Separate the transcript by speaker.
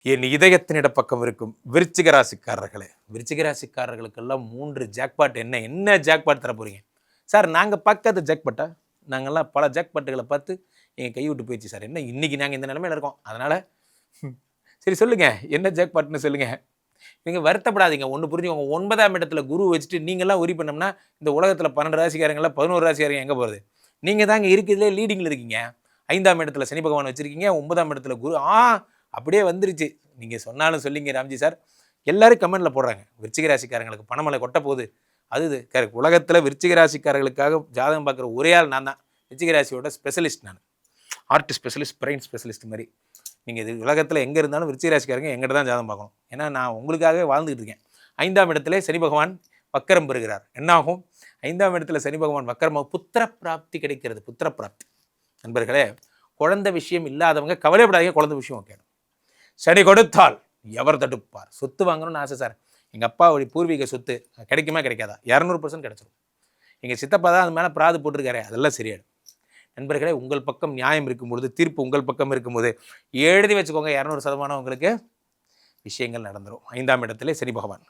Speaker 1: என் இதயத்தினிட பக்கம் இருக்கும் விருச்சிக ராசிக்காரர்களே, விருச்சிக ராசிக்காரர்களுக்கெல்லாம் 3 ஜாக்பாட் என்ன ஜாக்பாட் தர போறீங்க சார்? நாங்கள் பார்க்காத ஜாக்பாட்டா? நாங்கள்லாம் பல ஜாக்பாட்டுகளை பார்த்து எங்கள் கை விட்டு போயிடுச்சு சார். என்ன இன்னைக்கு நாங்கள் இந்த நிலைமையில இருக்கோம். அதனால் சரி சொல்லுங்க, என்ன ஜாக்பாட்னு சொல்லுங்க. நீங்கள் வருத்தப்படாதீங்க. ஒன்று புரிஞ்சுக்கோங்க, 9ஆம் இடத்துல குரு வச்சுட்டு நீங்கள்லாம் உரி பண்ணோம்னா இந்த உலகத்தில் 12 ராசிக்காரங்களாம் 11 ராசிக்காரங்க எங்கே போகிறது? நீங்கள் தாங்க இருக்கிறதுலே லீடிங்கில் இருக்கீங்க. 5ஆம் இடத்துல சனி பகவான் வச்சுருக்கீங்க, 9ஆம் இடத்துல குரு. அப்படியே வந்துருச்சு. நீங்கள் சொன்னாலும் சொல்லிங்க ராம்ஜி சார். எல்லாரும் கமெண்டில் போடுறாங்க, விருச்சிக ராசிக்காரங்களுக்கு பணமலை கொட்ட போகுது. அது கரெக்ட். உலகத்தில் விருச்சிக ராசிக்காரர்களுக்காக ஜாதகம் பார்க்குற ஒரே ஆள் நான் தான். விருச்சிக ராசியோட ஸ்பெஷலிஸ்ட் நான். ஆர்ட் ஸ்பெஷலிஸ்ட், பிரெயின் ஸ்பெஷலிஸ்ட் மாதிரி. நீங்கள் இது உலகத்தில் எங்கே இருந்தாலும் விருச்சிக ராசிக்காரங்க எங்கிட்ட தான் ஜாதகம் பார்க்கணும். ஏன்னா நான் உங்களுக்காகவே வாழ்ந்துகிட்டு இருக்கேன். 5ஆம் இடத்துல சனி பகவான் வக்கரம் பெறுகிறார். என்னாகும்? 5ஆம் இடத்துல சனி பகவான் வக்கரமாக புத்திர பிராப்தி கிடைக்கிறது. புத்திர பிராப்தி நண்பர்களே, குழந்தை விஷயம் இல்லாதவங்க கவலைப்படாதீங்க. குழந்தை விஷயம் ஓகே. சனி கொடுத்தால் எவர் தடுப்பார்? சொத்து வாங்கணும்னு ஆசை சார். எங்கள் அப்பா வழி பூர்வீக சொத்து கிடைக்குமா கிடைக்காதா? 200% கிடச்சிடும். எங்கள் சித்தப்பா தான் அது மேலே பிராது போட்டிருக்காரு, அதெல்லாம் சரியாயிடும். நண்பர்களே, உங்கள் பக்கம் நியாயம் இருக்கும்பொழுது, தீர்ப்பு உங்கள் பக்கம் இருக்கும்போது எழுதி வச்சுக்கோங்க, 200% உங்களுக்கு விஷயங்கள் நடந்துடும். 5ஆம் இடத்துல சனி பகவான்.